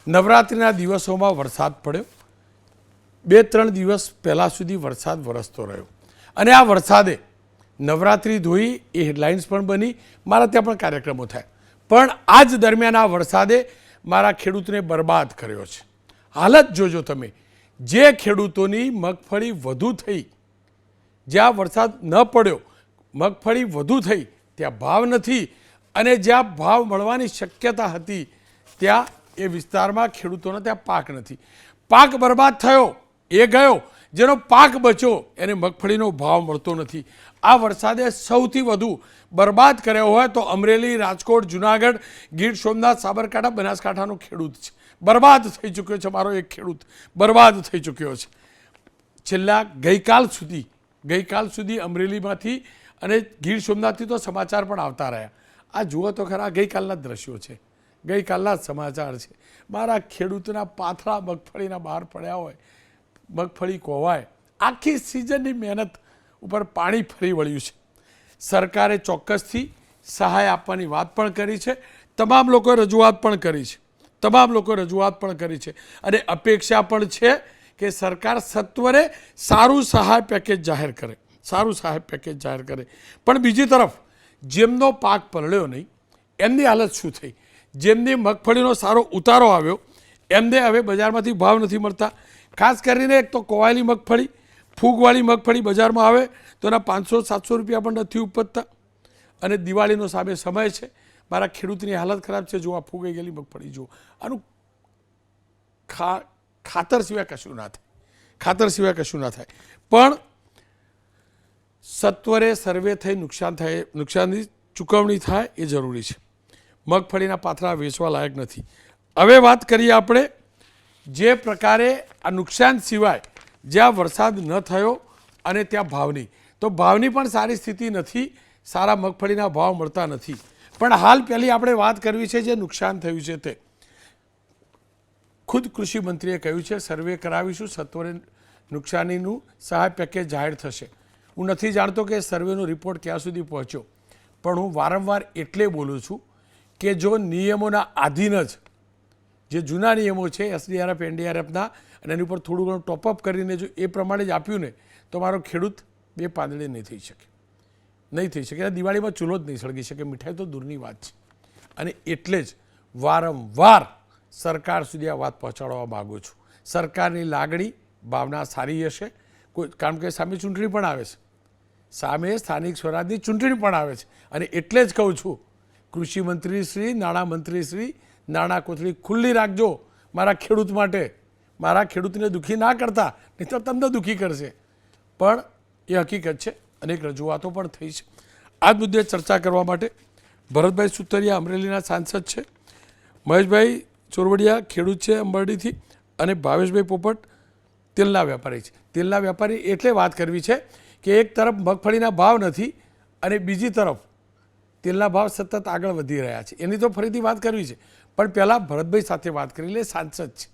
નવરાત્રિના દિવસોમાં વરસાદ પડ્યો. 2-3 દિવસ પહેલાં સુધી વરસાદ વરસતો રહ્યો અને આ વરસાદે નવરાત્રિ ધોઈ એ હેડલાઇન્સ પણ બની. મારા ત્યાં પણ કાર્યક્રમો થયા. પણ આ જ દરમિયાન આ વરસાદે મારા ખેડૂતને બરબાદ કર્યો છે. હાલત જોજો તમે. જે ખેડૂતોની મગફળી વધુ થઈ, જ્યાં વરસાદ ન પડ્યો મગફળી વધુ થઈ ત્યાં ભાવ નથી, અને જ્યાં ભાવ મળવાની શક્યતા હતી ત્યાં એ વિસ્તારમાં ખેડૂતોને ત્યાં પાક નથી. પાક બરબાદ થયો એ ગયો, જેનો પાક બચ્યો એને મગફળીનો ભાવ મળતો નથી. આ વરસાદે સૌથી વધુ બરબાદ કર્યો હોય તો અમરેલી, રાજકોટ, જુનાગઢ, ગીર સોમનાથ, સાબરકાંઠા, બનાસકાંઠાનો ખેડૂત છે. બરબાદ થઈ ચૂક્યો છે. મારો એક ખેડૂત બરબાદ થઈ ચૂક્યો છે. છેલ્લા ગઈકાલ સુધી અમરેલીમાંથી અને ગીર સોમનાથથી તો સમાચાર પણ આવતા રહ્યા. આ જુઓ તો ખરા, ગઈકાલના દ્રશ્યો છે, ગઈકાલના સમાચાર છે. મારા ખેડૂતના પાથરા મગફળીના બહાર પડ્યા હોય, મગફળી કોવાય. આખી સિઝનની મહેનત ઉપર પાણી ફરી વળ્યું છે. સરકારે ચોક્કસથી સહાય આપવાની વાત પણ કરી છે. તમામ લોકોએ રજૂઆત પણ કરી છે. અને અપેક્ષા પણ છે કે સરકાર સત્વરે સારું સહાય પેકેજ જાહેર કરે. પણ બીજી તરફ જેમનો પાક પલળ્યો નહીં એમની હાલત શું થઈ? જેમની મગફળીનો સારો ઉતારો આવ્યો એમને હવે બજારમાંથી ભાવ નથી મળતા. ખાસ કરીને એક તો કોવાયેલી મગફળી, ફૂગવાળી મગફળી બજારમાં આવે તો એના 500-700 રૂપિયા પણ નથી ઉપજતા. અને દિવાળીનો સામે સમય છે. મારા ખેડૂતની હાલત ખરાબ છે. જો આ ફૂગાઈ ગયેલી મગફળી જુઓ. આનું ખાતર સિવાય કશું ના થાય. પણ સત્વરે સર્વે થઈ નુકસાનની ચૂકવણી થાય એ જરૂરી છે. મગફળીના પાથરા વેચવા લાયક નથી. હવે વાત કરીએ આપણે જે પ્રકારે આ નુકસાન સિવાય જ્યાં વરસાદ ન થયો અને ત્યાં ભાવની, તો ભાવની પણ સારી સ્થિતિ નથી. સારા મગફળીના ભાવ મળતા નથી. પણ હાલ પહેલી આપણે વાત કરવી છે જે નુકસાન થયું છે તે. ખુદ કૃષિ મંત્રીએ કહ્યું છે સર્વે કરાવીશું, સત્વરે નુકસાનીનું સહાય પેકેજ જાહેર થશે. હું નથી જાણતો કે સર્વેનો રિપોર્ટ ક્યાં સુધી પહોંચ્યો, પણ હું વારંવાર એટલે બોલું છું કે જો નિયમોના આધીન જ જે જૂના નિયમો છે SDRF, NDRFના, અને એની ઉપર થોડું ઘણું ટોપઅપ કરીને જો એ પ્રમાણે જ આપ્યું ને તો મારો ખેડૂત બે પાંદડે નહીં થઈ શકે. દિવાળીમાં ચૂલો જ નહીં સળગી શકે. મીઠાઈ તો દૂરની વાત છે. અને એટલે જ વારંવાર સરકાર સુધી આ વાત પહોંચાડવા માગું છું. સરકારની લાગણી ભાવના સારી હશે, કારણ કે સામે ચૂંટણી પણ આવે છે, સામે સ્થાનિક સ્વરાજની ચૂંટણી પણ આવે છે. અને એટલે જ કહું છું કૃષિ મંત્રીશ્રી, નાણામંત્રીશ્રી, નાણાં કોથળી ખુલ્લી રાખજો મારા ખેડૂત માટે. મારા ખેડૂતને દુઃખી ના કરતા, નહીં તો તમને દુઃખી કરશે. પણ એ હકીકત છે. અનેક રજૂઆતો પણ થઈ છે. આ જ મુદ્દે ચર્ચા કરવા માટે ભરતભાઈ સુતરિયા અમરેલીના સાંસદ છે, મહેશભાઈ ચોરવડિયા ખેડૂત છે અંબરડીથી, અને ભાવેશભાઈ પોપટ તેલના વેપારી છે. તેલના વેપારી એટલે વાત કરવી છે કે એક તરફ મગફળીના ભાવ નથી અને બીજી તરફ તેલના ભાવ સતત આગળ વધી રહ્યા છે. એની તો ફરીથી વાત કરવી છે. પણ પહેલાં ભરતભાઈ સાથે વાત કરી લે. સાંસદ છે,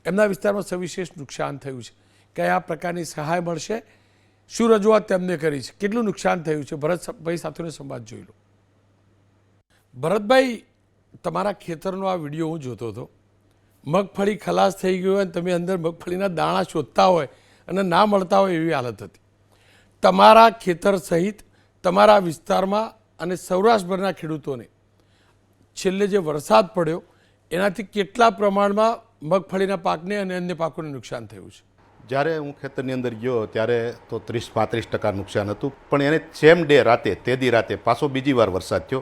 એમના વિસ્તારમાં સવિશેષ નુકસાન થયું છે. કયા પ્રકારની સહાય મળશે, શું રજૂઆત તેમને કરી છે, કેટલું નુકસાન થયું છે? ભરતભાઈ સાથેનો સંવાદ જોઈ લો. ભરતભાઈ, તમારા ખેતરનો આ વિડીયો હું જોતો હતો. મગફળી ખલાસ થઈ ગઈ હોય અને તમે અંદર મગફળીના દાણા શોધતા હોય અને ના મળતા હોય એવી હાલત હતી. તમારા ખેતર સહિત તમારા વિસ્તારમાં અને સૌરાષ્ટ્રભરના ખેડૂતોને છેલ્લે જે વરસાદ પડ્યો એનાથી કેટલા પ્રમાણમાં મગફળીના પાકને અને અન્ય પાકોને નુકસાન થયું છે? જ્યારે હું ખેતરની અંદર ગયો ત્યારે તો 30-35% નુકસાન હતું. પણ એને સેમ ડે રાતે, તેદી રાતે પાછો બીજી વાર વરસાદ થયો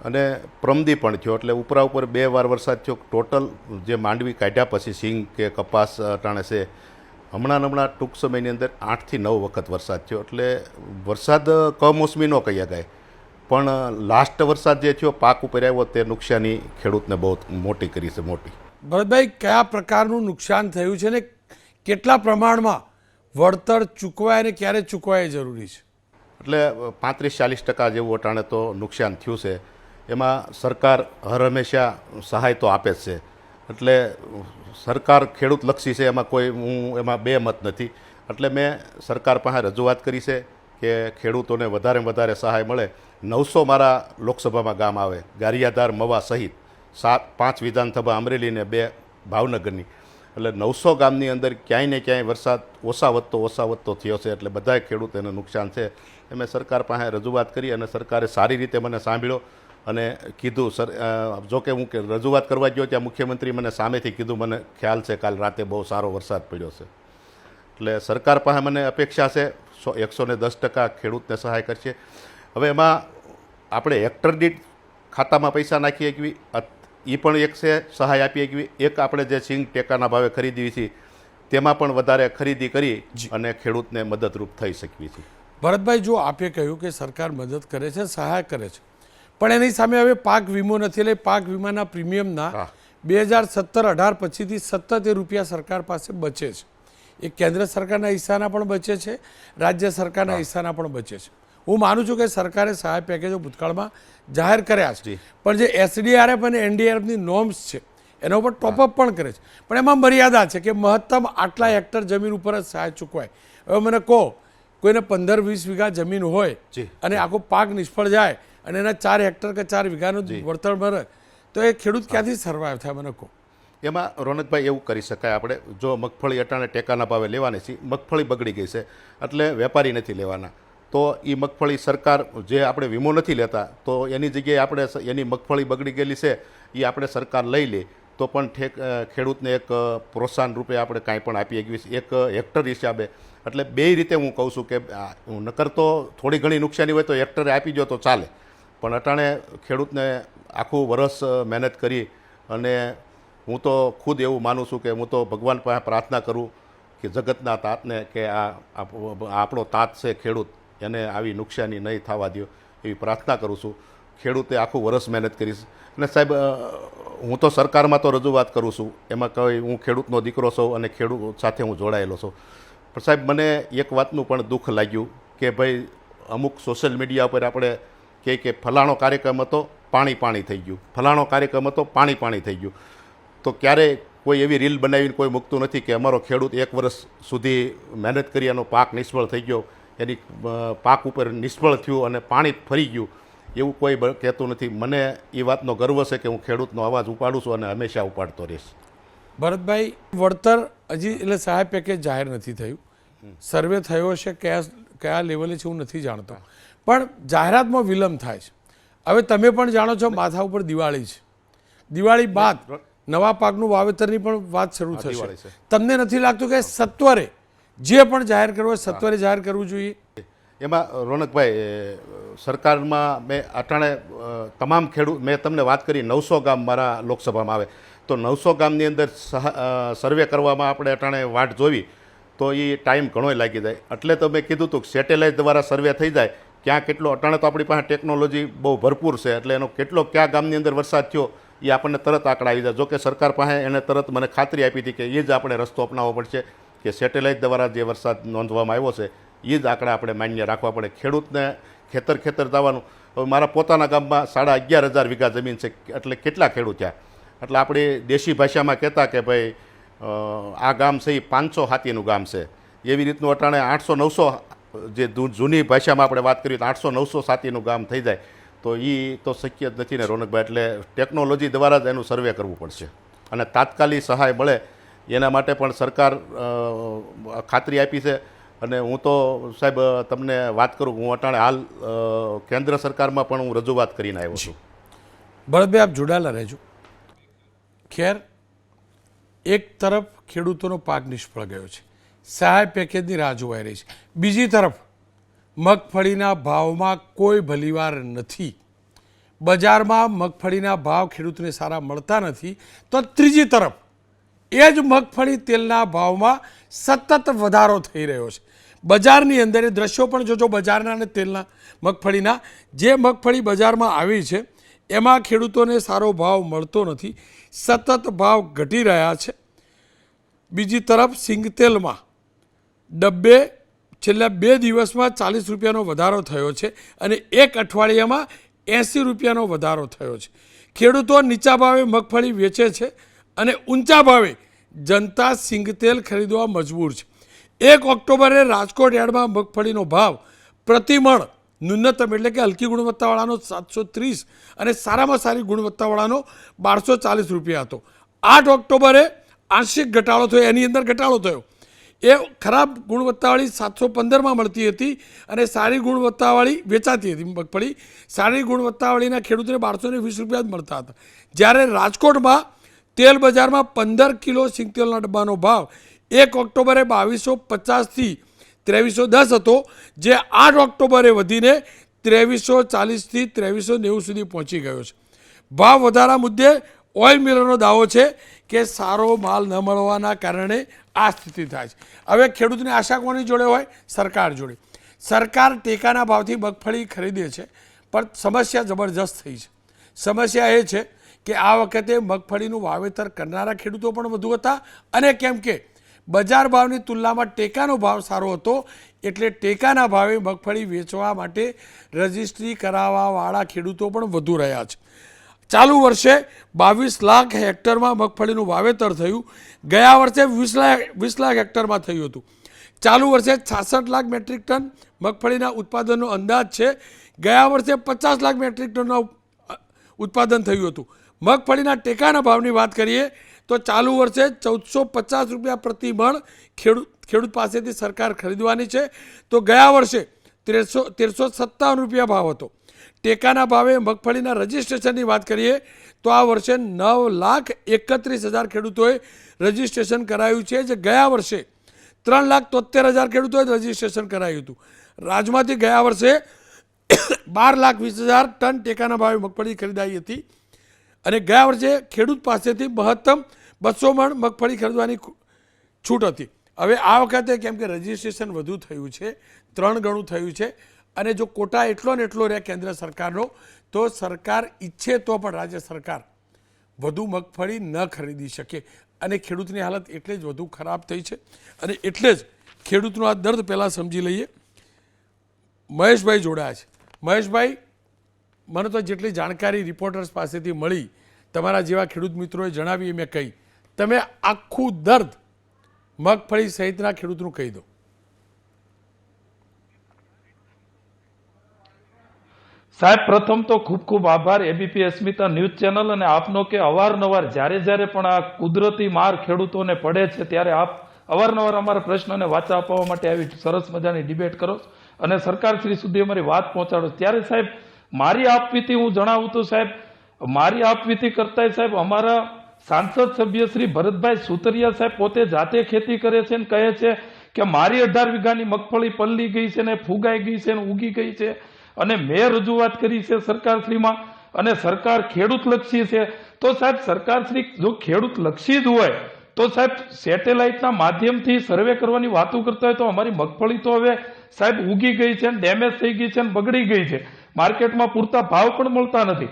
અને પ્રમદી પણ થયો. એટલે ઉપરા ઉપર 2 વાર વરસાદ થયો. ટોટલ જે માંડવી કાઢ્યા પછી સિંગ કે કપાસ અટાણે છે, હમણાં ટૂંક સમયની અંદર 8 થી 9 વખત વરસાદ થયો. એટલે વરસાદ કમોસમી ન કહી શકાય, પણ લાસ્ટ વરસાદ જે થયો પાક ઉપર આવ્યો તે નુકસાની ખેડૂતને બહુ મોટી કરી છે. ભરતભાઈ, કયા પ્રકારનું નુકસાન થયું છે ને કેટલા પ્રમાણમાં વળતર ચૂકવાય અને ક્યારે ચૂકવાય જરૂરી છે? એટલે 35-40% જેવું અટાણે તો નુકસાન થયું છે. એમાં સરકાર હર હંમેશા સહાય તો આપે જ છે. એટલે સરકાર ખેડૂતલક્ષી છે, એમાં બે મત નથી. એટલે મેં સરકાર પાસે રજૂઆત કરી છે કે ખેડૂતોને વધારે સહાય મળે. 900 મારા લોકસભામાં ગામ આવે, ગારિયાધાર, મવા સહિત 5 વિધાનસભા અમરેલી ને 2 ભાવનગરની, એટલે 900 ગામની અંદર ક્યાંય ને ક્યાંય વરસાદ ઓછા વધતો થયો છે, એટલે બધાય ખેડૂતોને નુકસાન છે. મેં સરકાર પાસે રજૂઆત કરી અને સરકારે સારી રીતે મને સાંભળ્યો અને કીધું જો કે હું રજૂઆત કરવા ગયો ત્યાં મુખ્યમંત્રી મને સામેથી કીધું, મને ખ્યાલ છે કાલ રાતે બહુ સારો વરસાદ પડ્યો છે. એટલે સરકાર પાસે મને અપેક્ષા છે 110% ખેડૂતને સહાય કરશે. હવે એમાં આપણે હેક્ટર દીઠ ખાતામાં પૈસા નાખી શકવી એ પણ એક છે, સહાય આપી શકવી. એક આપણે જે સિંગ ટેકાના ભાવે ખરીદવી છે તેમાં પણ વધારે ખરીદી કરી અને ખેડૂતને મદદરૂપ થઈ શકવી છે. ભરતભાઈ, જો આપે કહ્યું કે સરકાર મદદ કરે છે, સહાય કરે છે, પણ એની સામે હવે પાક વીમો નથી, એટલે પાક વીમાના પ્રીમિયમના 2017-18 પછીથી સતત એ રૂપિયા સરકાર પાસે બચે છે. એ કેન્દ્ર સરકારના હિસ્સાના પણ બચે છે, રાજ્ય સરકારના હિસ્સાના પણ બચે છે. હું માનું છું કે સરકારે સહાય પેકેજો ભૂતકાળમાં જાહેર કર્યા છે, પણ જે SDRF અને NDRFની નોર્મ્સ છે એના ઉપર ટોપઅપ પણ કરે છે, પણ એમાં મર્યાદા છે કે મહત્તમ આટલા હેક્ટર જમીન ઉપર જ સહાય ચૂકવાય. હવે મને કહો, કોઈને 15-20 વીઘા જમીન હોય અને આખો પાક નિષ્ફળ જાય અને એના 4 હેક્ટર કે 4 વીઘાનું વળતર મળે તો એ ખેડૂત ક્યાંથી સર્વાઈવ થાય મને કહો? એમાં રોનકભાઈ એવું કરી શકાય, આપણે જો મગફળી અટાણે ટેકાના ભાવે લેવાની છે, મગફળી બગડી ગઈ છે એટલે વેપારી નથી લેવાના, તો એ મગફળી સરકાર જે આપણે વીમો નથી લેતા તો એની જગ્યાએ આપણે એની મગફળી બગડી ગયેલી છે એ આપણે સરકાર લઈ લે તો પણ ખેડૂતને એક પ્રોત્સાહન રૂપે આપણે કાંઈ પણ આપી શકીએ એક હેક્ટર હિસાબે. એટલે બે રીતે હું કહું છું કે નકર તો થોડી ઘણી નુકસાની હોય તો હેક્ટરે આપી દો તો ચાલે, પણ અટાણે ખેડૂતને આખું વરસ મહેનત કરી અને હું તો ખુદ એવું માનું છું કે હું તો ભગવાન પાસે પ્રાર્થના કરું કે જગતના તાતને કે આપણો તાત છે ખેડૂત, એને આવી નુકસાની નહીં થવા દો એવી પ્રાર્થના કરું છું. ખેડૂતે આખું વરસ મહેનત કરીશ અને સાહેબ હું તો સરકારમાં તો રજૂઆત કરું છું, એમાં કંઈ હું ખેડૂતનો દીકરો છું અને ખેડૂત સાથે હું જોડાયેલો છું. પણ સાહેબ મને એક વાતનું પણ દુઃખ લાગ્યું કે ભાઈ અમુક સોશિયલ મીડિયા ઉપર આપણે કહે કે ફલાણો કાર્યક્રમ હતો પાણી થઈ ગયું, ફલાણો કાર્યક્રમ હતો પાણી થઈ ગયું, તો ક્યારેય કોઈ એવી રીલ બનાવીને કોઈ મૂકતું નથી કે અમારો ખેડૂત 1 વર્ષ સુધી મહેનત કરી એનો પાક નિષ્ફળ થઈ ગયો, એની પાક ઉપર નિષ્ફળ થયું અને પાણી ફરી ગયું, એવું કોઈ કહેતું નથી. મને એ વાતનો ગર્વ છે કે હું ખેડૂતનો અવાજ ઉપાડું છું અને હંમેશા ઉપાડતો રહીશ. ભરતભાઈ, વળતર હજી એટલે સહાય પેકેજ જાહેર નથી થયું, સર્વે થયો હશે, કયા લેવલે છે હું નથી જાણતો, પણ જાહેરાતમાં વિલંબ થાય છે. હવે તમે પણ જાણો છો માથા ઉપર દિવાળી છે, દિવાળી બાદ નવા પાકનું વાવેતરની પણ વાત શરૂ થશે. તમને નથી લાગતું કે સત્વરે જે પણ જાહેર કરવું હોય સત્વરે જાહેર કરવું જોઈએ? એમાં રોનકભાઈ સરકારમાં મેં અટાણે તમામ ખેડૂત, મેં તમને વાત કરી 900 ગામ મારા લોકસભામાં આવે તો 900 ગામની અંદર સર્વે કરવામાં આપણે અટાણે વાટ જોવી તો એ ટાઈમ ઘણોય લાગી જાય. એટલે તો મેં કીધું હતું કે સેટેલાઇટ દ્વારા સર્વે થઈ જાય ક્યાં કેટલો, અટાણે તો આપણી પાસે ટેકનોલોજી બહુ ભરપૂર છે એટલે એનો કેટલો કયા ગામની અંદર વરસાદ થયો એ આપણને તરત આંકડા આવી જાય. જો કે સરકાર પાસે એને તરત મને ખાતરી આપી હતી કે એ જ આપણે રસ્તો અપનાવવો પડશે કે સેટેલાઇટ દ્વારા જે વરસાદ નોંધવામાં આવ્યો છે એ જ આંકડા આપણે માન્ય રાખવા પડે. ખેડૂતને ખેતર જવાનું, હવે મારા પોતાના ગામમાં 11,500 વીઘા જમીન છે એટલે કેટલા ખેડૂત થયા, એટલે આપણી દેશી ભાષામાં કહેતા કે ભાઈ આ ગામ છે એ 500 હાથીનું ગામ છે, એવી રીતનું અટાણે 800-900 જે જૂની ભાષામાં આપણે વાત કરીએ તો 800-900 સાતીનું ગામ થઈ જાય તો એ તો શક્ય જ નથી ને રોનકભાઈ. એટલે ટેકનોલોજી દ્વારા જ એનું સર્વે કરવું પડશે અને તાત્કાલિક સહાય મળે એના માટે પણ સરકાર ખાતરી આપી છે. અને હું તો સાહેબ તમને વાત કરું, હું અટાણે હાલ કેન્દ્ર સરકારમાં પણ હું રજૂઆત કરીને આવ્યો છું. ભરતભાઈ, આપ જોડાયેલા રહેજો. ખેર, એક તરફ ખેડૂતોનો પાક નિષ્ફળ ગયો છે, સહાય પેકેજની રાહ જોવાઈ રહી છે, બીજી તરફ મગફળીના ભાવમાં કોઈ ભલીવાર નથી, બજારમાં મગફળીના ભાવ ખેડૂતને સારા મળતા નથી, તો ત્રીજી તરફ એ જ મગફળી તેલના ભાવમાં સતત વધારો થઈ રહ્યો છે. બજારની અંદર એ દ્રશ્યો પણ જોજો, બજારના અને તેલના મગફળીના જે મગફળી બજારમાં આવી છે એમાં ખેડૂતોને સારો ભાવ મળતો નથી, સતત ભાવ ઘટી રહ્યા છે. બીજી તરફ સિંગતેલમાં ડબ્બે છેલ્લા 2 દિવસમાં 40 રૂપિયાનો વધારો થયો છે અને એક અઠવાડિયામાં 80 રૂપિયાનો વધારો થયો છે. ખેડૂતો નીચા ભાવે મગફળી વેચે છે અને ઊંચા ભાવે જનતા સિંગતેલ ખરીદવા મજબૂર છે. 1 ઓક્ટોબરે રાજકોટ યાર્ડમાં મગફળીનો ભાવ પ્રતિમણ ન્યૂનતમ એટલે કે હલકી ગુણવત્તાવાળાનો 730 અને સારામાં સારી ગુણવત્તાવાળાનો 1240 રૂપિયા હતો. 8 ઓક્ટોબરે આંશિક ઘટાડો થયો, એની અંદર ઘટાડો થયો. એ ખરાબ ગુણવત્તાવાળી 715માં મળતી હતી અને સારી ગુણવત્તાવાળી વેચાતી હતી મગફળી. સારી ગુણવત્તાવાળીના ખેડૂતોને 1220 રૂપિયા જ મળતા હતા. જ્યારે રાજકોટમાં તેલ બજારમાં 15 કિલો સિંગતેલના ડબ્બાનો ભાવ 1 ઓક્ટોબરે 2250થી 2310 હતો, જે 8 ઓક્ટોબરે વધીને 2340થી 2390 સુધી પહોંચી ગયો છે. ભાવ વધારા મુદ્દે ઓઇલ મિલરનો દાવો છે કે સારો માલ ન મળવાના કારણે આ સ્થિતિ થાય છે. હવે ખેડૂતની આશા કોની જોડે હોય? સરકાર જોડે. સરકાર ટેકાના ભાવથી મગફળી ખરીદે છે, પણ સમસ્યા જબરજસ્ત થઈ છે. સમસ્યા એ છે કે આ વખતે મગફળીનું વાવેતર કરનારા ખેડૂતો પણ વધુ હતા, અને કેમ કે બજાર ભાવની તુલનામાં ટેકાનો ભાવ સારો હતો, એટલે ટેકાના ભાવે મગફળી વેચવા માટે રજિસ્ટ્રી કરાવવાવાળા ખેડૂતો પણ વધુ રહ્યા છે. ચાલુ વર્ષે 22 લાખ હેક્ટરમાં મગફળીનું વાવેતર થયું. ગયા વર્ષે 20 લાખ હેક્ટરમાં થયું હતું. ચાલુ વર્ષે 66 લાખ મેટ્રિક ટન મગફળીના ઉત્પાદનનો અંદાજ છે. ગયા વર્ષે 50 લાખ મેટ્રિક ટનનું ઉત્પાદન થયું હતું. મગફળીના ટેકાના ભાવની વાત કરીએ તો ચાલુ વર્ષે 1450 રૂપિયા પ્રતિ મણ ખેડૂત પાસેથી સરકાર ખરીદવાની છે, તો ગયા વર્ષે 1357 રૂપિયા ભાવ હતો. ટેકાના ભાવે મગફળીના રજિસ્ટ્રેશનની વાત કરીએ તો આ વર્ષે 9,31,000 ખેડૂતોએ રજિસ્ટ્રેશન કરાયું છે, જે ગયા વર્ષે 3,73,000 ખેડૂતોએ રજિસ્ટ્રેશન કરાયું હતું. રાજમાંથી ગયા વર્ષે 12,20,000 ટન ટેકાના ભાવે મગફળી ખરીદાઈ હતી, અને ગયા વર્ષે ખેડૂત પાસેથી મહત્તમ 200 મણ મગફળી ખરીદવાની છૂટ હતી. હવે આ વખતે કેમ કે રજિસ્ટ્રેશન વધુ થયું છે, 3 ગણું થયું છે, અને જો કોટા એટલો ને એટલો રહે કેન્દ્ર સરકારનો, તો સરકાર ઈચ્છે તો પણ રાજ્ય સરકાર વધુ મગફળી ન ખરીદી શકે, અને ખેડૂતની હાલત એટલે જ વધુ ખરાબ થઈ છે. અને એટલે જ ખેડૂતનો આ દર્દ પહેલાં સમજી લઈએ. મહેશભાઈ જોડાયા છે. મહેશભાઈ, મને તો જેટલી જાણકારી રિપોર્ટર્સ પાસેથી મળી, તમારા જેવા ખેડૂત મિત્રોએ જણાવી મેં કહી, તમે આખું દર્દ મગફળી સહિતના ખેડૂતનું કહી દો. સાહેબ, પ્રથમ તો ખૂબ ખૂબ આભાર એબીપી અસ્મિતા ન્યૂઝ ચેનલ અને આપનો કે અવારનવાર જ્યારે પણ આ કુદરતી માર ખેડૂતોને પડે છે ત્યારે આપ અવારનવાર અમારા પ્રશ્નોને વાચા આપવા માટે આવી સરસ મજાની ડિબેટ કરો અને સરકારશ્રી સુધી અમારી વાત પહોંચાડો. ત્યારે સાહેબ મારી આપવીતી હું જણાવું તો સાહેબ મારી આપવીતી કરતા સાહેબ અમારા સાંસદ સભ્ય શ્રી ભરતભાઈ સુતરિયા સાહેબ પોતે જાતે ખેતી કરે છે અને કહે છે કે મારી 18 વીઘાની મગફળી પલ્લી ગઈ છે ને ફૂગાઈ ગઈ છે ને ઉગી ગઈ છે, અને મેં રજૂઆત કરી છે સરકારશ્રીમાં, અને સરકાર ખેડૂત લક્ષી છે. તો સાહેબ સરકારશ્રી જો ખેડૂત લક્ષી જ હોય તો સાહેબ સેટેલાઇટના માધ્યમથી સર્વે કરવાની વાતો કરતા હોય તો અમારી મગફળી તો હવે સાહેબ ઉગી ગઈ છે, ડેમેજ થઈ ગઈ છે, બગડી ગઈ છે, માર્કેટમાં પૂરતા ભાવ પણ મળતા નથી.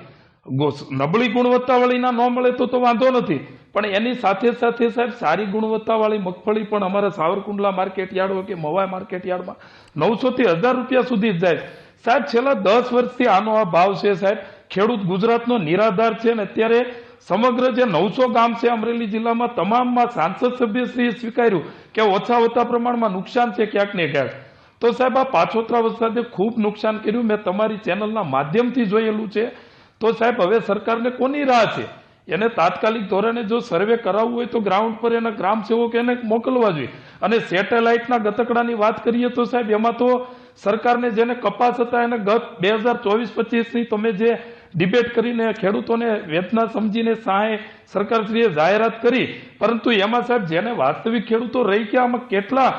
નબળી ગુણવત્તાવાળીના ન મળે તો વાંધો નથી, પણ એની સાથે સાથે સાહેબ સારી ગુણવત્તાવાળી મગફળી પણ અમારા સાવરકુંડલા માર્કેટ યાર્ડ હોય કે મવાઈ માર્કેટ યાર્ડમાં 900 થી 1000 રૂપિયા સુધી જ જાય. સાહેબ છેલ્લા 10 વર્ષથી આનો આ ભાવ છે. સાહેબ ખેડૂત ગુજરાતનો નિરાધાર છે, અને અત્યારે સમગ્ર જે 900 ગામ છે અમરેલી જિલ્લામાં તમામમાં સાંસદ સભ્યશ્રીએ સ્વીકાર્યું કે ઓછા ઓછા પ્રમાણમાં નુકસાન છે ક્યાંક ને ક્યાંક. તો સાહેબ આ પાછોતરા વરસાદે ખૂબ નુકસાન કર્યું, મેં તમારી ચેનલના માધ્યમથી જોયેલું છે. તો સાહેબ હવે સરકારને કોની રાહ છે? એને તાત્કાલિક ધોરણે જો સર્વે કરાવવું હોય તો ગ્રાઉન્ડ પર એના ગ્રામ સેવક એને મોકલવા જોઈએ. અને સેટેલાઇટના ગતકડાની વાત કરીએ તો સાહેબ એમાં તો સરકારને જેને કપાસ હતા એને ગત 2024-25ની તમે જે ડિબેટ કરીને ખેડૂતોને વેદના સમજીને સહાય સરકારશ્રીએ જાહેરાત કરી, પરંતુ એમાં સાહેબ જેને વાસ્તવિક ખેડૂતો રહી ગયા આમાં કેટલા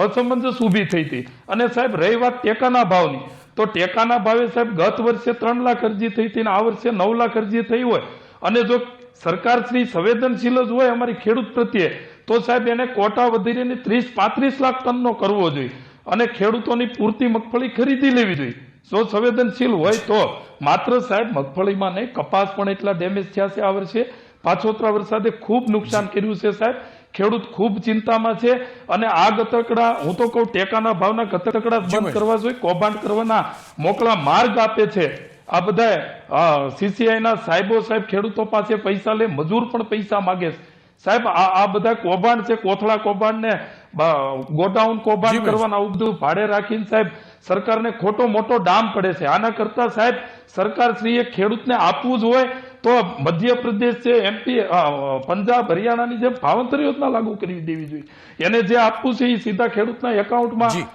અસમંજસ ઊભી થઈ હતી. અને સાહેબ રહી વાત ટેકાના ભાવની, તો ટેકાના ભાવે સાહેબ ગત વર્ષે 3 લાખ અરજી થઈ હતી અને આ વર્ષે 9 લાખ અરજી થઈ હોય, અને જો સરકારશ્રી સંવેદનશીલ જ હોય અમારી ખેડૂત પ્રત્યે, તો સાહેબ એને કોટા વધારીને 30-35 લાખ ટનનો કરવો જોઈએ અને ખેડૂતોની પૂરતી મગફળી ખરીદી લેવી જોઈએ જો સંવેદનશીલ હોય તો. માત્ર સાહેબ મગફળીમાં નહીં, કપાસ પણ એટલા ડેમેજ થયા છે. આ વર્ષે પાછોતરા વરસાદે ખૂબ નુકસાન કર્યું છે સાહેબ. ખેડૂત ખૂબ ચિંતામાં છે, અને આ ગતકડા હું તો કહું ટેકાના ભાવના ગતકડા બંધ કરવા જોઈએ, કૌભાંડ કરવાના મોકળા માર્ગ આપે છે. આ બધા સીસીઆઈના સાહેબો સાહેબ ખેડૂતો પાસે પૈસા લે, મજૂર પણ પૈસા માગે છે સાહેબ. આ બધા કૌભાંડ છે, કોથળા કૌભાંડ ને ગોડાઉન કૌભાંડ કરવાના આવું બધું ભાડે રાખીને સાહેબ સરકારને ખોટો મોટો ડામ પડે છે. આના કરતા સાહેબ સરકારશ્રીએ ખેડૂતને આપવું જ હોય તો મધ્યપ્રદેશ છે, MP, પંજાબ, હરિયાણાની જેમ ભાવાંતર યોજના લાગુ કરી દેવી જોઈએ. એને જે આપવું છે એ સીધા ખેડૂતના એકાઉન્ટમાં જી.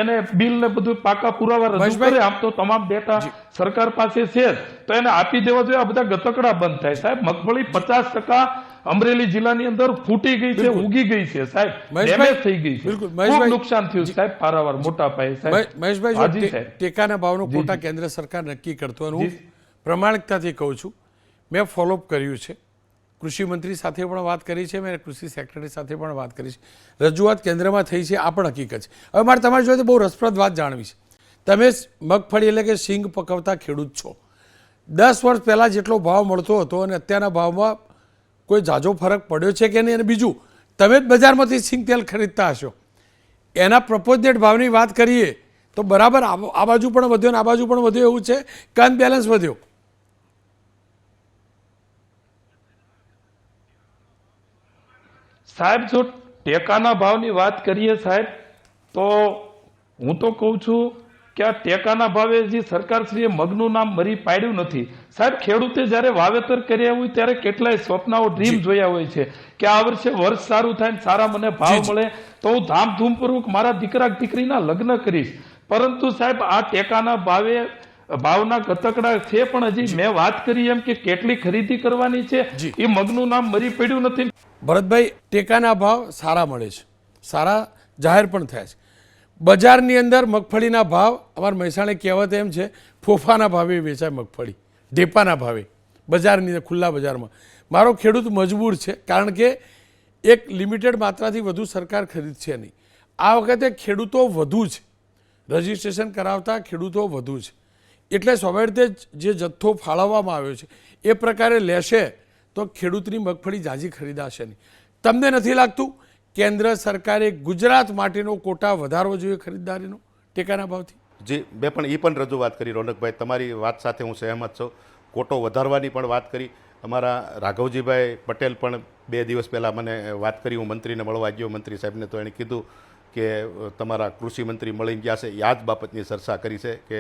એને બિલ ને બધું પાકા પુરાવા રજૂ મહેશભાઈ. કરે. આમ તો તમામ ડેટા સરકાર પાસે છે જ, તો એને આપી દેવા જોઈએ. આ બધા ગતકડા બંધ થાય સાહેબ. મગફળી 50% અમરેલી જિલ્લાની અંદર ફૂટી ગઈ છે, ઉગી ગઈ છે સાહેબ, મહેશભાઈ, ડેમેજ થઈ ગઈ છે, બિલકુલ. ખૂબ મહેશભાઈ, નુકસાન થયું છે સાહેબ, પારાવાર મોટા પાયે સાહેબ. મહેશભાઈ, જો હાજી સાહેબ. ટેકાના ભાવનો જી, કોટા જી. કેન્દ્ર સરકાર નક્કી કરતો અને હું જી. પ્રમાણિકતાથી કહું છું, મેં ફોલોઅપ કર્યું છે. કૃષિ મંત્રી સાથે પણ વાત કરી છે, મેં કૃષિ સેક્રેટરી સાથે પણ વાત કરી છે. રજૂઆત કેન્દ્રમાં થઈ છે, આ પણ હકીકત છે. હવે મારે તમારી જોડે બહુ રસપ્રદ વાત જાણવી છે. તમે મગફળી એટલે કે સિંગ પકવતા ખેડૂત છો. 10 વર્ષ પહેલાં જેટલો ભાવ મળતો હતો અને અત્યારના ભાવમાં કોઈ ઝાઝો ફરક પડ્યો છે કે નહીં? અને બીજું, તમે જ બજારમાંથી સિંગ તેલ ખરીદતા હશો, એના પ્રપોઝેડ ભાવની વાત કરીએ તો બરાબર આ બાજુ પણ વધ્યો ને આ બાજુ પણ વધ્યો એવું છે કે અનબેલેન્સ વધ્યો? સાહેબ, જો ટેકાના ભાવની વાત કરીએ સાહેબ, તો હું તો કહું છું કે આ ટેકાના ભાવે જે સરકારશ્રીએ મગનું નામ મરી પાડ્યું નથી સાહેબ. ખેડૂતે જ્યારે વાવેતર કર્યા હોય ત્યારે કેટલાય સ્વપ્નાઓ, ડ્રીમ જોયા હોય છે કે આ વર્ષે વર્ષ સારું થાય ને સારા મને ભાવ મળે તો હું ધામધૂમપૂર્વક મારા દીકરા દીકરીના લગ્ન કરીશ. પરંતુ સાહેબ, આ ટેકાના ભાવના ગતકડા છે, પણ હજી મેં વાત કરી એમ કે કેટલી ખરીદી કરવાની છે એ મગનું નામ મરી પડ્યું નથી. ભરતભાઈ, ટેકાના ભાવ સારા મળે છે, સારા જાહેર પણ થયા છે. બજારની અંદર મગફળીના ભાવ, અમારા મહેસાણા કહેવત એમ છે, ફોફાના ભાવે વેચાય મગફળી, ઢેપાના ભાવે બજારની ખુલ્લા બજારમાં. મારો ખેડૂત મજબૂર છે, કારણ કે એક લિમિટેડ માત્રાથી વધુ સરકાર ખરીદશે નહીં. આ વખતે ખેડૂતો વધુ છે, રજિસ્ટ્રેશન કરાવતા ખેડૂતો વધુ છે, એટલે સ્વાભાવિક રીતે જે જથ્થો ફાળવવામાં આવ્યો છે એ પ્રકારે લેશે તો ખેડૂતની મગફળી ઝાઝી ખરીદાશે નહીં. તમને નથી લાગતું કેન્દ્ર સરકારે ગુજરાત માટેનો કોટા વધારવો જોઈએ ખરીદદારીનો ટેકાના ભાવથી? જી, મેં પણ એ પણ રજૂઆત કરી રોનકભાઈ, તમારી વાત સાથે હું સહેમત છું. કોટો વધારવાની પણ વાત કરી. અમારા રાઘવજીભાઈ પટેલ પણ 2 દિવસ પહેલાં મને વાત કરી. હું મંત્રીને મળવા ગયો, મંત્રી સાહેબને, તો એણે કીધું કે તમારા કૃષિ મંત્રી મળીને ગયા છે, આ જ બાબતની ચર્ચા કરી છે કે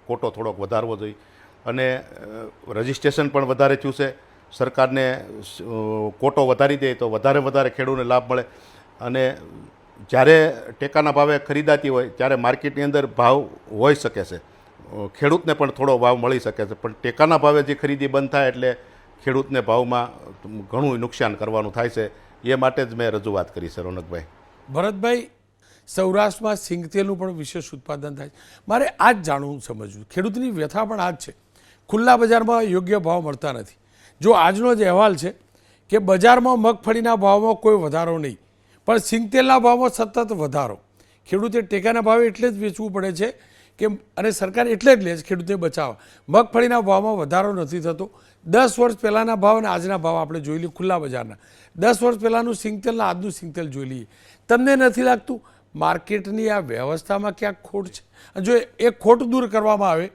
કોટો થોડોક વધારવો જોઈએ. અને રજિસ્ટ્રેશન પણ વધારે થયું છે. સરકારને કોટો વધારી દે તો વધારે ખેડૂતને લાભ મળે. અને જ્યારે ટેકાના ભાવે ખરીદાતી હોય ત્યારે માર્કેટની અંદર ભાવ હોઈ શકે છે, ખેડૂતને પણ થોડો ભાવ મળી શકે છે, પણ ટેકાના ભાવે જે ખરીદી બંધ થાય એટલે ખેડૂતને ભાવમાં ઘણું નુકસાન કરવાનું થાય છે. એ માટે જ મેં રજૂઆત કરી છે રોનકભાઈ. ભરતભાઈ, સૌરાષ્ટ્રમાં સિંગતેલનું પણ વિશેષ ઉત્પાદન થાય છે. મારે આ જ જાણવું, સમજવું, ખેડૂતની વ્યથા પણ આ જ છે. ખુલ્લા બજારમાં યોગ્ય ભાવ મળતા નથી. જો આજનો જ અહેવાલ છે કે બજારમાં મગફળીના ભાવમાં કોઈ વધારો નહીં, પણ સિંગતેલના ભાવમાં સતત વધારો. ખેડૂતે ટેકાના ભાવે એટલે જ વેચવું પડે છે કે, અને સરકાર એટલે જ લે છે ખેડૂતને બચાવવા. મગફળીના ભાવમાં વધારો નથી થતો. 10 વર્ષ પહેલાંના ભાવ અને આજના ભાવ આપણે જોઈ લઈએ ખુલ્લા બજારના. 10 વર્ષ પહેલાંનું સિંગતેલના આજનું સિંગતેલ જોઈ લઈએ. તમને નથી લાગતું માર્કેટની આ વ્યવસ્થામાં ક્યાંક ખોટ છે? જો એ ખોટ દૂર કરવામાં આવે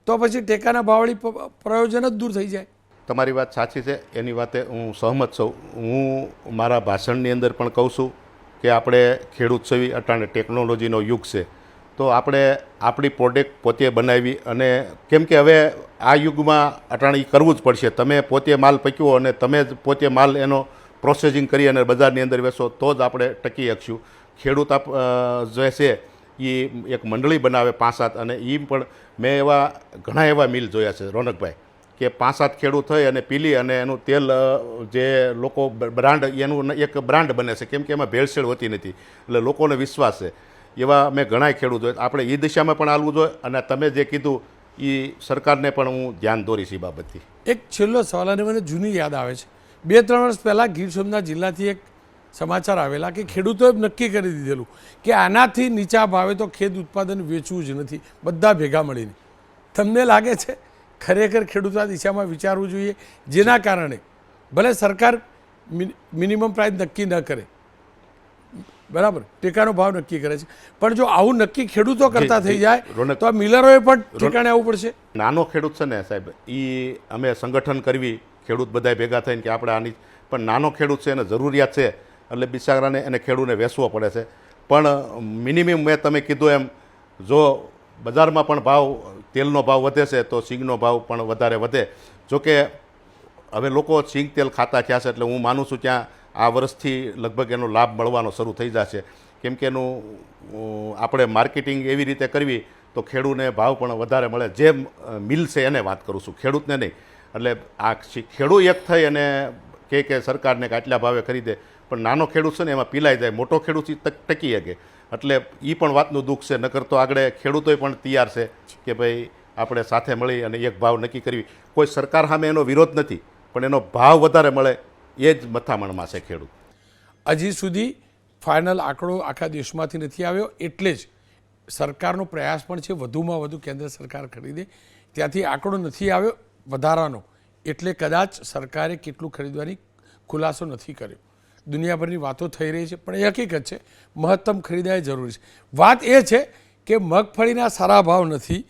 તો પછી ટેકાના ભાવવાળી પ્રયોજન જ દૂર થઈ જાય. તમારી વાત સાચી છે, એની વાતે હું સહમત છું. હું મારા ભાષણની અંદર પણ કહું છું કે આપણે ખેડૂત સેવી, અટાણે ટેકનોલોજીનો યુગ છે, તો આપણે આપણી પ્રોડક્ટ પોતે બનાવી. અને કેમ કે હવે આ યુગમાં અટાણે કરવું જ પડશે. તમે પોતે માલ પક્યો અને તમે જ પોતે માલ એનો પ્રોસેસિંગ કરી અને બજારની અંદર વેચો તો જ આપણે ટકી શકશું. ખેડૂત જે છે એ એક મંડળી બનાવે 5-7, અને એ પણ મેં ઘણા એવા મિલ જોયા છે રોનકભાઈ કે 5-7 ખેડૂત થઈ અને પીલી અને એનું તેલ જે લોકો બ્રાન્ડ, એનું એક બ્રાન્ડ બને છે, કેમ કે એમાં ભેળસેળ હોતી નથી, એટલે લોકોને વિશ્વાસ છે. એવા મેં ઘણાય ખેડૂત જોઈએ. આપણે એ દિશામાં પણ હાલવું જોઈએ. અને તમે જે કીધું એ સરકારને પણ હું ધ્યાન દોરીશ એ બાબતથી. એક છેલ્લો સવાલ, અને મને જૂની યાદ આવે છે. 2-3 વર્ષ પહેલાં ગીર સોમનાથ જિલ્લાથી એક સમાચાર આવેલા કે ખેડૂતોએ નક્કી કરી દીધેલું કે આનાથી નીચા ભાવે તો ખેત ઉત્પાદન વેચવું જ નથી, બધા ભેગા મળીને. તમને લાગે છે ખરેખર ખેડૂતો આ દિશામાં વિચારવું જોઈએ, જેના કારણે ભલે સરકાર મિનિમમ પ્રાઇસ નક્કી ન કરે, બરાબર, ટેકાનો ભાવ નક્કી કરે છે, પણ જો આવું નક્કી ખેડૂતો કરતા થઈ જાય તો આ મિલરોએ પણ ઠેકાણે આવવું પડશે? નાનો ખેડૂત છે ને સાહેબ, એ અમે સંગઠન કરવી, ખેડૂત બધા ભેગા થઈને કે આપણે આની, પણ નાનો ખેડૂત છે એને જરૂરિયાત છે એટલે બિચારાને એને ખેડૂતને વેચવો પડે છે. પણ મિનિમમ મેં તમે કીધું એમ, જો બજારમાં પણ ભાવ, તેલનો ભાવ વધે છે તો સિંગનો ભાવ પણ વધારે વધે. જોકે હવે લોકો સિંગ તેલ ખાતા થયા છે, એટલે હું માનું છું ત્યાં આ વર્ષથી લગભગ એનો લાભ મળવાનો શરૂ થઈ જશે. કેમ કે એનું આપણે માર્કેટિંગ એવી રીતે કરવી તો ખેડૂતને ભાવ પણ વધારે મળે. જે મિલ છે એને વાત કરું છું, ખેડૂતને નહીં. એટલે આ ખેડૂત એક થઈ અને કે સરકારને કે આટલા ભાવે ખરીદે, પણ નાનો ખેડૂત છે ને એમાં પીલાઈ જાય, મોટો ખેડૂત ટકી શકે. એટલે એ પણ વાતનું દુઃખ છે. નકર તો આગળ ખેડૂતોય પણ તૈયાર છે કે ભાઈ આપણે સાથે મળી અને એક ભાવ નક્કી કરવી. કોઈ સરકાર સામે એનો વિરોધ નથી, પણ એનો ભાવ વધારે મળે એ જ મથામણમાં છે ખેડૂત. હજી સુધી ફાઇનલ આંકડો આખા દેશમાંથી નથી આવ્યો, એટલે જ સરકારનો પ્રયાસ પણ છે વધુમાં વધુ કેન્દ્ર સરકાર ખરીદે. ત્યાંથી આંકડો નથી આવ્યો વધારાનો, એટલે કદાચ સરકારે કેટલું ખરીદવાની ખુલાસો નથી કર્યો. દુનિયાભરની વાતો થઈ રહી છે, પણ એ હકીકત છે મહત્તમ ખરીદાય જરૂરી છે. વાત એ છે કે મગફળીના સારા ભાવ નથી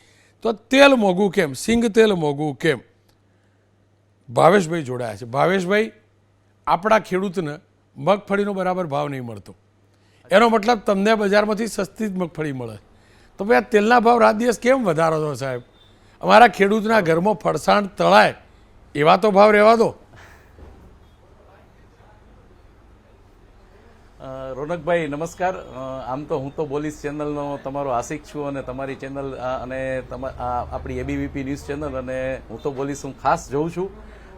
તો તેલ મોંઘું કેમ, સિંગ તેલ મોંઘું કેમ? ભાવેશભાઈ જોડાયા છે. ભાવેશભાઈ, આપણા ખેડૂતને મગફળીનો બરાબર ભાવ નહીં મળતો, એનો મતલબ તમને બજારમાંથી સસ્તી જ મગફળી મળે, તો ભાઈ આ તેલના ભાવ રાત દિવસ કેમ વધારો છો સાહેબ? અમારા ખેડૂતના ઘરમાં ફરસાણ તળાય એવા તો ભાવ રહેવા દો. રોનકભાઈ નમસ્કાર. આમ તો હું તો બોલીશ ચેનલનો તમારો આશિક છું અને તમારી ચેનલ અને આપણી એબીવીપી ન્યૂઝ ચેનલ અને હું તો બોલીશ હું ખાસ જોઉં છું,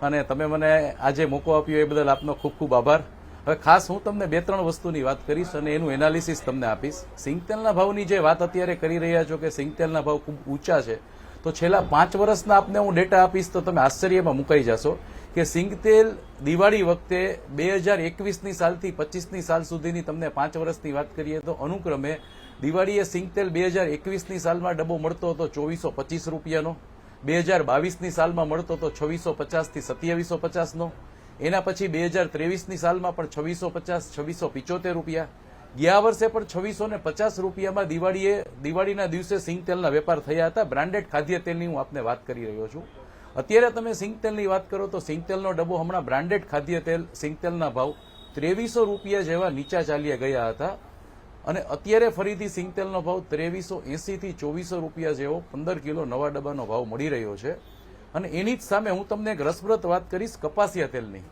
અને તમે મને આજે મોકો આપ્યો એ બદલ આપનો ખૂબ ખૂબ આભાર. હવે ખાસ હું તમને 2-3 વસ્તુની વાત કરીશ અને એનું એનાલિસિસ તમને આપીશ. સિંગતેલના ભાવની જે વાત અત્યારે કરી રહ્યા છો કે સિંગતેલના ભાવ ખૂબ ઊંચા છે, તો છેલ્લા 5 વર્ષના આપને હું ડેટા આપીશ તો તમે આશ્ચર્યમાં મુકાઈ જશો કે સિંગતેલ દિવાળી વખતે 2021ની સાલથી 25ની સાલ સુધીની તમને 5 વર્ષની વાત કરીએ તો અનુક્રમે દિવાળીએ સિંગતેલ 2021ની સાલમાં ડબ્બો મળતો હતો 2425 રૂપિયાનો, 2022ની સાલમાં મળતો હતો 2650 થી 2750નો, એના પછી 2023ની સાલમાં પણ 2650 2675 રૂપિયા, ગયા વર્ષે પણ 2650 રૂપિયામાં દિવાળીના દિવસે સિંગતેલના વેપાર થયા હતા. બ્રાન્ડેડ ખાદ્ય તેલની હું આપને વાત કરી રહ્યો છું. અત્યારે તમે સિંગતેલની વાત કરો તો સિંગતેલનો ડબ્બો હમણાં બ્રાન્ડેડ ખાદ્ય તેલ સિંગતેલના ભાવ 2300 રૂપિયા જેવા નીચા ચાલ્યા ગયા હતા, અને અત્યારે ફરીથી સિંગતેલનો ભાવ 2380 થી 2400 રૂપિયા જેવો 15 કિલો નવા ડબ્બાનો ભાવ મળી રહ્યો છે. અને એની જ સામે હું તમને એક રસપ્રદ વાત કરીશ કપાસિયા તેલની.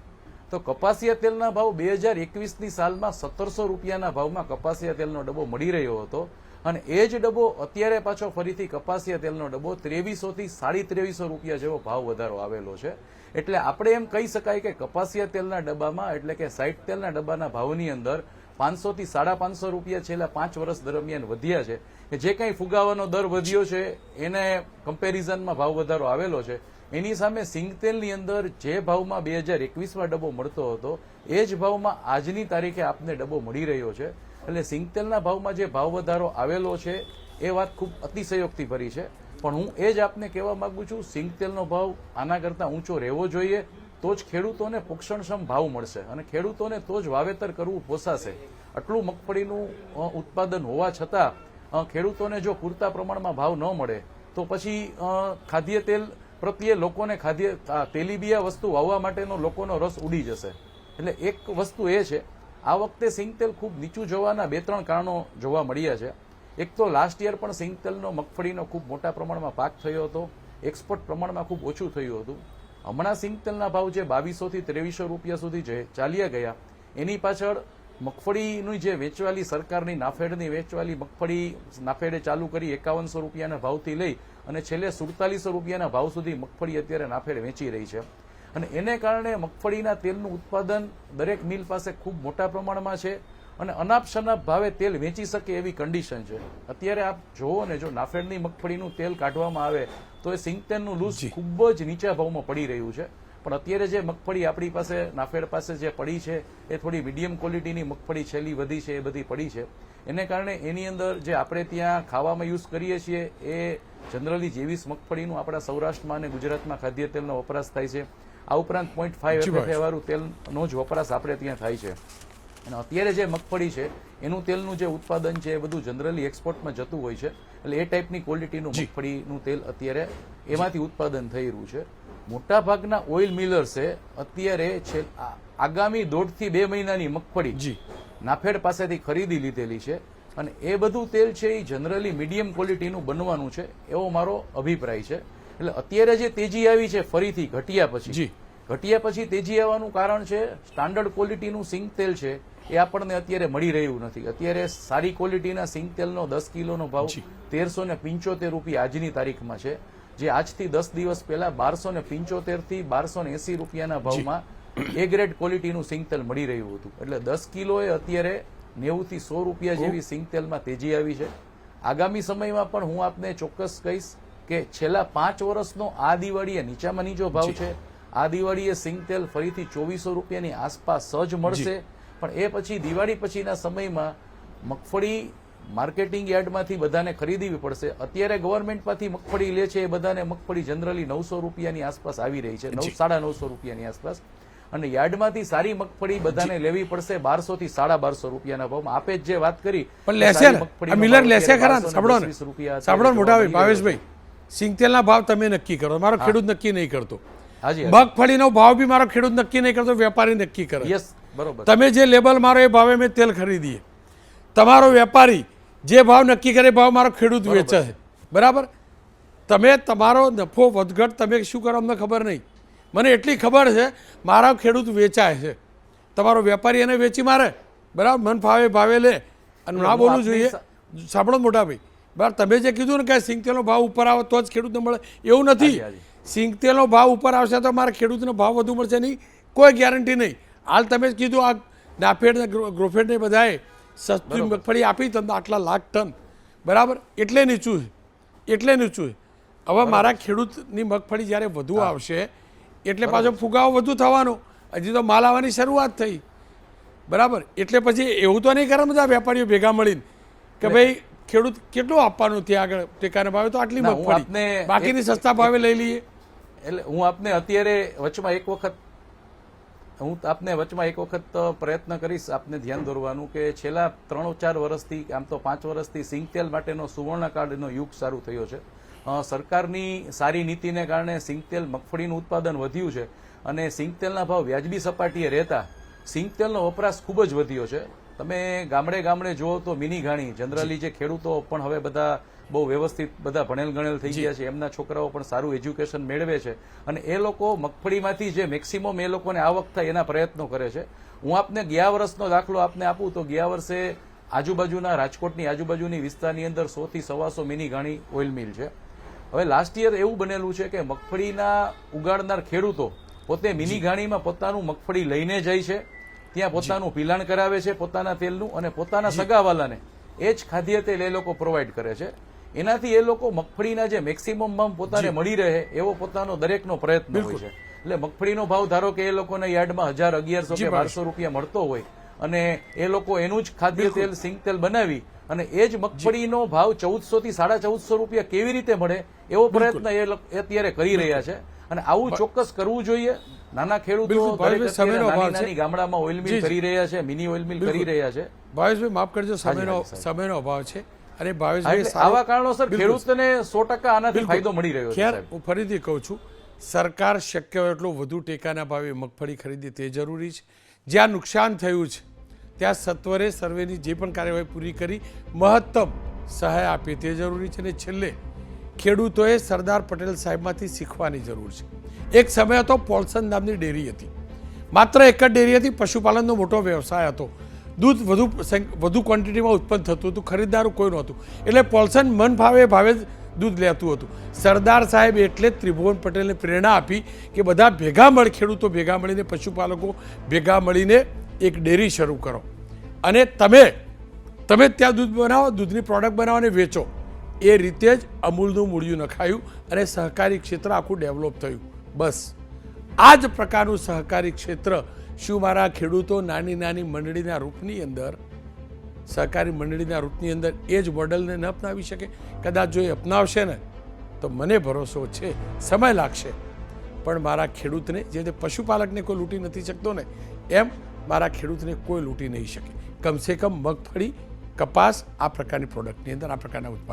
તો કપાસિયા તેલના ભાવ 2021ની સાલમાં 1700 રૂપિયાના ભાવમાં કપાસિયા તેલનો ડબ્બો મળી રહ્યો હતો, અને એ જ ડબ્બો અત્યારે પાછો ફરીથી કપાસિયા તેલનો ડબ્બો 2300 થી 2350 રૂપિયા જેવો ભાવ વધારો આવેલો છે. એટલે આપણે એમ કહી શકાય કે કપાસિયા તેલના ડબ્બામાં એટલે કે સાઇટ તેલના ડબ્બાના ભાવની અંદર 500 થી 550 રૂપિયા છેલ્લા 5 વર્ષ દરમિયાન વધ્યા છે. કે જે કંઈ ફુગાવાનો દર વધ્યો છે એને કમ્પેરિઝનમાં ભાવ વધારો આવેલો છે. એની સામે સિંગતેલની અંદર જે ભાવમાં 2021માં ડબ્બો મળતો હતો એ જ ભાવમાં આજની તારીખે આપને ડબ્બો મળી રહ્યો છે. એટલે સિંગતેલના ભાવમાં જે ભાવ વધારો આવેલો છે એ વાત ખૂબ અતિશયોક્તિ ભરી છે, પણ હું એ જ આપને કહેવા માંગુ છું સિંગતેલનો ભાવ આના કરતાં ઊંચો રહેવો જોઈએ, તો જ ખેડૂતોને પોષણક્ષમ ભાવ મળશે અને ખેડૂતોને તો જ વાવેતર કરવું પોસાશે. આટલું મગફળીનું ઉત્પાદન હોવા છતાં ખેડૂતોને જો પૂરતા પ્રમાણમાં ભાવ ન મળે તો પછી ખાદ્ય તેલ પ્રત્યે લોકોને તેલીબિયા વસ્તુ વાવવા માટેનો લોકોનો રસ ઉડી જશે. એટલે એક વસ્તુ એ છે, આ વખતે સિંગતેલ ખૂબ નીચું જવાના 2-3 કારણો જોવા મળ્યા છે. એક તો લાસ્ટ યર પણ સિંગતેલનો મગફળીનો ખૂબ મોટા પ્રમાણમાં પાક થયો હતો, એક્સપોર્ટ પ્રમાણમાં ખૂબ ઓછું થયું હતું. હમણાં સિંગતેલના ભાવ જે 2200 થી 2300 રૂપિયા સુધી ચાલ્યા ગયા, એની પાછળ મગફળીની જે વેચવાલી સરકારની નાફેડની વેચવાલી મગફળી નાફેડે ચાલુ કરી 5100 રૂપિયાના ભાવથી લઈ અને છેલ્લે 4700 રૂપિયાના ભાવ સુધી મગફળી અત્યારે નાફેડ વેચી રહી છે. અને એને કારણે મગફળીના તેલનું ઉત્પાદન દરેક મિલ પાસે ખૂબ મોટા પ્રમાણમાં છે અને અનાપ શનાપ ભાવે તેલ વેચી શકે એવી કન્ડિશન છે. અત્યારે આપ જોવો ને, જો નાફેડની મગફળીનું તેલ કાઢવામાં આવે તો એ સિંગતેલનું લૂઝ ખૂબ જ નીચા ભાવમાં પડી રહ્યું છે. પણ અત્યારે જે મગફળી આપણી પાસે નાફેડ પાસે જે પડી છે એ થોડી મીડિયમ ક્વોલિટીની મગફળી છેલ્લી વધી છે એ બધી પડી છે. એને કારણે એની અંદર જે આપણે ત્યાં ખાવામાં યુઝ કરીએ છીએ એ જનરલી જેવીસ મગફળીનું આપણા સૌરાષ્ટ્રમાં અને ગુજરાતમાં ખાદ્ય તેલનો વપરાશ થાય છે. આ ઉપરાંત 0.5 FFA વાળું તેલનો જ વપરાશ આપણે ત્યાં થાય છે. અને અત્યારે જે મગફળી છે એનું તેલનું જે ઉત્પાદન છે એ બધું જનરલી એક્સપોર્ટમાં જતું હોય છે. એટલે એ ટાઈપની ક્વોલિટીનું મગફળીનું તેલ અત્યારે એમાંથી ઉત્પાદન થઈ રહ્યું છે. મોટા ભાગના ઓઇલ મિલર્સે અત્યારે આગામી 1.5 થી 2 મહિનાની મગફળી નાફેડ પાસેથી ખરીદી લીધેલી છે, અને એ બધું તેલ છે એ જનરલી મીડિયમ ક્વોલિટીનું બનવાનું છે એવો મારો અભિપ્રાય છે. એટલે અત્યારે જે તેજી આવી છે ફરીથી ઘટ્યા પછી, ઘટ્યા પછી તેજી આવવાનું કારણ છે સ્ટાન્ડર્ડ ક્વોલિટીનું સિંગ તેલ છે એ આપણને અત્યારે મળી રહ્યું નથી. અત્યારે સારી ક્વોલિટીના સિંગ તેલનો 10 કિલોનો ભાવ 1375 રૂપિયા આજની તારીખમાં છે, જે આજથી 10 દિવસ પહેલા 1275 થી 1280 રૂપિયાના ભાવમાં એ ગ્રેડ ક્વોલિટીનું સિંગ તેલ મળી રહ્યું હતું. એટલે 10 કિલોએ અત્યારે 90 થી 100 રૂપિયા જેવી સિંગ તેલમાં તેજી આવી છે. આગામી સમયમાં પણ હું આપને ચોક્કસ કહીશ કે છેલ્લા 5 વર્ષનો આ દિવાળીએ નીચામાં નીચો ભાવ છે. આ દિવાળીએ સિંગ તેલ ફરીથી 2400 રૂપિયાની આસપાસ સહજ મળશે. પણ એ પછી દિવાળી પછીના સમયમાં મગફળી માર્કેટિંગ યાર્ડમાંથી બધાને ખરીદવી પડશે. અત્યારે ગવર્મેન્ટમાંથી મગફળી લે છે એ બધાને મગફળી જનરલી 900 રૂપિયાની આસપાસ આવી રહી છે, 950 રૂપિયાની આસપાસ. અને યાર્ડમાંથી સારી મગફળી બધાને લેવી પડશે 1200 થી 1250 રૂપિયાના ભાવમાં. આપે જ જે વાત કરી પણ લેશે ને, મિલર લેશે ખરા ને? સાંભળો ને, સાંભળો મોટા ભાઈ ભાવેશભાઈ, સિંગતેલના ભાવ તમે નક્કી કરો, મારો ખેડૂત નક્કી નહીં કરતો. મગફળીનો ભાવ બી મારો ખેડૂત નક્કી નહીં કરતો, વેપારી નક્કી કરે. યસ, બરોબર. તમે જે લેબલ મારો એ ભાવે મેં તેલ ખરીદીએ, તમારો વેપારી જે ભાવ નક્કી કરે ભાવ મારો ખેડૂત વેચે છે, બરાબર? તમે તમારો નફો વધઘટ તમે શું કરો અમને ખબર નહીં, મને એટલી ખબર છે મારા ખેડૂત વેચાય છે, તમારો વેપારી એને વેચી મારે, બરાબર? મન ફાવે ભાવે લે અને ના બોલવું જોઈએ. સાંભળો મોટા ભાઈ, બરાબર? તમે જે કીધું ને કે સિંગતેલનો ભાવ ઉપર આવે તો જ ખેડૂતને મળે, એવું નથી. સિંગતેલનો ભાવ ઉપર આવશે તો મારા ખેડૂતનો ભાવ વધુ મળશે નહીં, કોઈ ગેરંટી નહીં. હાલ તમે જ કીધું આ નાફેડ ને ગ્રોફેડ ને બધાએ સસ્તી મગફળી આપી તમને આટલા લાખ ટન, બરાબર? એટલે નીચું છે, એટલે નીચું છે. હવે મારા ખેડૂતની મગફળી જ્યારે વધુ આવશે એટલે પાછો ફુગાવો વધુ થવાનો. હજી તો માલ આવવાની શરૂઆત થઈ, બરાબર? એટલે પછી એવું તો નહીં કરે બધા વેપારીઓ ભેગા મળીને કે ભાઈ ખેડૂત કેટલું આપવાનું ત્યાં આગળ ટેકાના ભાવે, તો આટલી મગફળી બાકીની સસ્તા ભાવે લઈ લઈએ. એટલે હું આપને અત્યારે વચમાં એક વખત પ્રયત્ન કરીશ આપને ધ્યાન દોરવાનું કે છેલ્લા 3-4 વર્ષથી, આમ તો 5 વર્ષથી સિંગતેલ માટેનો સુવર્ણકાળનો યુગ શરૂ થયો છે. સરકારની સારી નીતિને કારણે સિંગતેલ મગફળીનું ઉત્પાદન વધ્યું છે અને સિંગતેલના ભાવ વ્યાજબી સપાટીએ રહેતા સિંગતેલનો વપરાશ ખૂબ જ વધ્યો છે. તમે ગામડે જુઓ તો મિની ઘાણી જનરલી જે ખેડૂતો પણ હવે બધા બહુ વ્યવસ્થિત બધા ભણેલ ગણેલ થઈ ગયા છે, એમના છોકરાઓ પણ સારું એજ્યુકેશન મેળવે છે અને એ લોકો મગફળીમાંથી જે મેક્સિમમ એ લોકોને આવક થાય એના પ્રયત્નો કરે છે. હું આપને ગયા વર્ષનો દાખલો આપને આપું તો ગયા વર્ષે આજુબાજુના રાજકોટની આજુબાજુની વિસ્તારની અંદર 100 થી 125 મિની ઘાણી ઓઇલ મિલ છે. હવે લાસ્ટ યર એવું બનેલું છે કે મગફળીના ઉગાડનાર ખેડૂતો પોતે મિની ઘાણીમાં પોતાનું મગફળી લઈને જાય છે, ત્યાં પોતાનું પિલાણ કરાવે છે પોતાના તેલનું અને પોતાના સગાવાલાને એ જ ખાદ્ય તેલ એ લોકો પ્રોવાઈડ કરે છે. એનાથી એ લોકો મગફળીના જે મેક્સિમમ ભાવ પોતાને મળી રહે એવો પોતાનો દરેકનો પ્રયત્ન હોય છે. એટલે મગફળીનો ભાવ ધારો કે એ લોકોના યાર્ડમાં 1000, 1100 કે 1200 રૂપિયા મળતો હોય અને એ લોકો એનું જ ખાદ્ય તેલ સિંગતેલ બનાવી અને એ જ મગફળીનો ભાવ 1400 થી 1450 રૂપિયા કેવી રીતે મળે એવો પ્રયત્ન એ અત્યારે કરી રહ્યા છે. અને આવું ચોક્કસ કરવું જોઈએ. નાના ખેડૂતો નાની ગામડામાં ઓઇલ મિલ કરી રહ્યા છે, મિની ઓઇલ મિલ કરી રહ્યા છે. ભાવેશભાઈ માફ કરજો, સમયનો અભાવ છે. અને ભાવેશભાઈ આવા કારણોસર ખેડૂતને 100% આનાથી ફાયદો મળી રહ્યો છે. ખેર હું ફરીથી કહું છું, સરકાર શક્ય હોય એટલું વધુ ટેકાના ભાવે મગફળી ખરીદે તે જરૂરી છે. જ્યાં નુકસાન થયું છે ત્યાં સત્વરે સર્વેની જે પણ કાર્યવાહી પૂરી કરી મહત્તમ સહાય આપે તે જરૂરી છે. અને છેલ્લે ખેડૂતોએ સરદાર પટેલ સાહેબમાંથી શીખવાની જરૂર છે. એક સમય હતો પોલ્સન નામની ડેરી હતી, માત્ર એક જ ડેરી હતી, પશુપાલનનો મોટો વ્યવસાય હતો, દૂધ વધુ ક્વોન્ટિટીમાં ઉત્પન્ન થતું હતું, ખરીદદારો કોઈ નહોતું, એટલે પોલ્સન મન ભાવે દૂધ લેતું હતું. સરદાર સાહેબ એટલે જ ત્રિભુવન પટેલને પ્રેરણા આપી કે બધા ભેગા મળી, ખેડૂતો ભેગા મળીને, પશુપાલકો ભેગા મળીને એક ડેરી શરૂ કરો અને તમે ત્યાં દૂધ બનાવો, દૂધની પ્રોડક્ટ બનાવો અને વેચો. એ રીતે જ અમૂલનું મૂળિયું નખાયું અને સહકારી ક્ષેત્ર આખું ડેવલપ થયું. બસ આ જ પ્રકારનું સહકારી ક્ષેત્ર શું મારા ખેડૂતો નાની નાની મંડળીના રૂપની અંદર, સહકારી મંડળીના રૂપની અંદર એ જ મોડલને ન અપનાવી શકે? કદાચ જો એ અપનાવશે ને તો મને ભરોસો છે સમય લાગશે, પણ મારા ખેડૂતને, જે રીતે પશુપાલકને કોઈ લૂંટી નથી શકતો ને એમ મારા ખેડૂતને કોઈ લૂંટી નહીં શકે. કમસે કમ મગફળી, કપાસ આ પ્રકારની પ્રોડક્ટની અંદર, આ પ્રકારના ઉત્પાદન